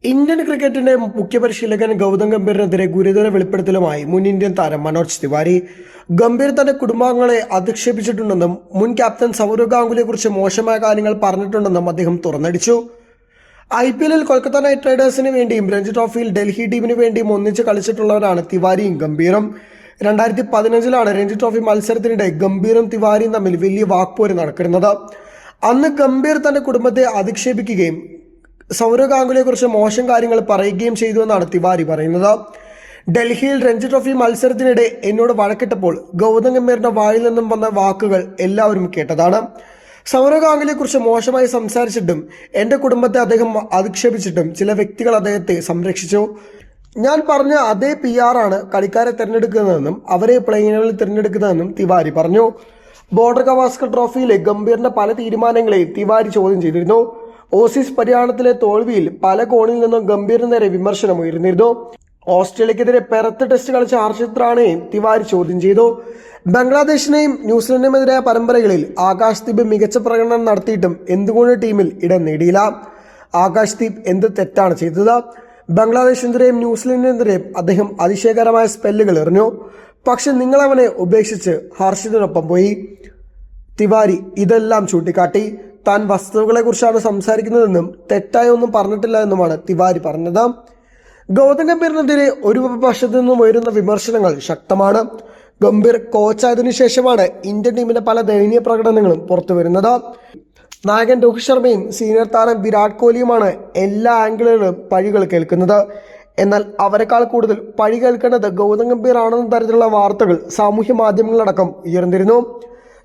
Indian ക്രിക്കറ്റിന്റെ മുഖ്യ പരിശീലകൻ ഗൗതം ഗംഭീറിനെതിരെ ഗുരുതര വെളിപ്പെടുത്തലുമായി മുൻ ഇന്ത്യൻ താരം മനോജ് തിവാരി. ഗംഭീർ തന്റെ കുടുംബാംഗങ്ങളെ അധിക്ഷേപിച്ചിട്ടുണ്ടെന്നും മുൻ ക്യാപ്റ്റൻ സൗരവ് ഗാംഗുലിയെക്കുറിച്ച് മോശമായ കാര്യങ്ങൾ പറഞ്ഞിട്ടുണ്ടെന്നും അദ്ദേഹം തുറന്നടിച്ചു. IPL കൊൽക്കത്ത നൈറ്റ് റൈഡേഴ്സിന് വേണ്ടിയും രഞ്ജി ട്രോഫിയിൽ ഡൽഹി ടീമിന് വേണ്ടിയും ഒന്നിച്ച് കളിച്ചിട്ടുള്ളവരാണ് തിവാരിയും ഗംഭീറും. 2015 രഞ്ജി ട്രോഫി മത്സരത്തിനിടെ ഗംഭീറും തിവാരിയും തമ്മിൽ വലിയ വാക്പോര് നടക്കുന്നത്. അന്ന് ഗംഭീർ തന്റെ കുടുംബത്തെ അധിക്ഷേപിക്കുകയും സൗരവ് ഗാംഗുലിയെക്കുറിച്ച് മോശം കാര്യങ്ങൾ പറയുകയും ചെയ്തു എന്നാണ് തിവാരി പറയുന്നത്. ഡൽഹിയിൽ രഞ്ജി ട്രോഫി മത്സരത്തിനിടെ എന്നോട് വഴക്കിട്ടപ്പോൾ ഗൗതം ഗംഭീറിന്റെ വായിൽ നിന്നും വന്ന വാക്കുകൾ എല്ലാവരും കേട്ടതാണ്. സൗരവ് ഗാംഗുലിയെക്കുറിച്ച് മോശമായി സംസാരിച്ചിട്ടും എൻ്റെ കുടുംബത്തെ അദ്ദേഹം അധിക്ഷേപിച്ചിട്ടും ചില വ്യക്തികൾ അദ്ദേഹത്തെ സംരക്ഷിച്ചു. ഞാൻ പറഞ്ഞ അതേ PR ആണ് കളിക്കാരെ തിരഞ്ഞെടുക്കുന്നതെന്നും അവരെ പ്ലേയിനുകളിൽ തിരഞ്ഞെടുക്കുന്നതെന്നും തിവാരി പറഞ്ഞു. ബോർഡർ ഗവാസ്കർ ട്രോഫിയിലെ ഗംഭീറിന്റെ പല തീരുമാനങ്ങളെയും തിവാരി ചോദ്യം ചെയ്തിരുന്നു. ഓസീസ് പര്യടനത്തിലെ തോൽവിയിൽ പല കോണിൽ നിന്നും ഗംഭീറിന് നേരെ വിമർശനം ഉയർന്നിരുന്നു. ഓസ്ട്രേലിയക്കെതിരെ പെർത്ത് ടെസ്റ്റ് കളിച്ച ഹർഷിത് റാണയെയും തിവാരി ചോദ്യം ചെയ്തു. ബംഗ്ലാദേശിനെയും ന്യൂസിലൻഡിനുമെതിരായ പരമ്പരകളിൽ ആകാശ്ദീപ് മികച്ച പ്രകടനം നടത്തിയിട്ടും എന്തുകൊണ്ട് ടീമിൽ ഇടം നേടിയില്ല? ആകാശ്ദീപ് എന്ത് തെറ്റാണ് ചെയ്തത്? ബംഗ്ലാദേശിനെതിരെയും ന്യൂസിലൻഡിനെതിരെയും അദ്ദേഹം അതിശയകരമായ സ്പെല്ലുകൾ എറിഞ്ഞു. പക്ഷെ നിങ്ങൾ അവനെ ഉപേക്ഷിച്ച് ഹർഷിതിനൊപ്പം പോയി. തിവാരി ഇതെല്ലാം ചൂണ്ടിക്കാട്ടി. താൻ വസ്തുതകളെക്കുറിച്ചാണ് സംസാരിക്കുന്നതെന്നും തെറ്റായ ഒന്നും പറഞ്ഞിട്ടില്ല എന്നുമാണ് തിവാരി പറഞ്ഞത്. ഗൗതം ഗംഭീറിനെതിരെ ഒരു പക്ഷത്തു നിന്നും ഉയരുന്ന വിമർശനങ്ങൾ ശക്തമാണ്. ഗംഭീർ കോച്ചായതിനു ശേഷമാണ് ഇന്ത്യൻ ടീമിന്റെ പല ദയനീയ പ്രകടനങ്ങളും പുറത്തുവരുന്നത്. നായകൻ രോഹിത് ശർമ്മയും സീനിയർ താരം വിരാട് കോഹ്ലിയുമാണ് എല്ലാ ആംഗിളുകളിലും പഴികൾ കേൾക്കുന്നത്. എന്നാൽ അവരെക്കാൾ കൂടുതൽ പഴി കേൾക്കേണ്ടത് ഗൗതം ഗംഭീർ ആണെന്ന തരത്തിലുള്ള വാർത്തകൾ സാമൂഹ്യ മാധ്യമങ്ങളടക്കം ഉയർന്നിരുന്നു.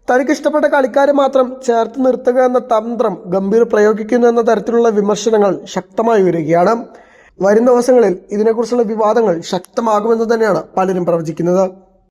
തനിക്ക് ഇഷ്ടപ്പെട്ട കളിക്കാരെ മാത്രം ചേർത്ത് നിർത്തുക എന്ന തന്ത്രം ഗംഭീർ പ്രയോഗിക്കുന്നു എന്ന തരത്തിലുള്ള വിമർശനങ്ങൾ ശക്തമായി ഉയരുകയാണ്. വരും ദിവസങ്ങളിൽ ഇതിനെക്കുറിച്ചുള്ള വിവാദങ്ങൾ ശക്തമാകുമെന്ന് തന്നെയാണ് പലരും പ്രവചിക്കുന്നത്.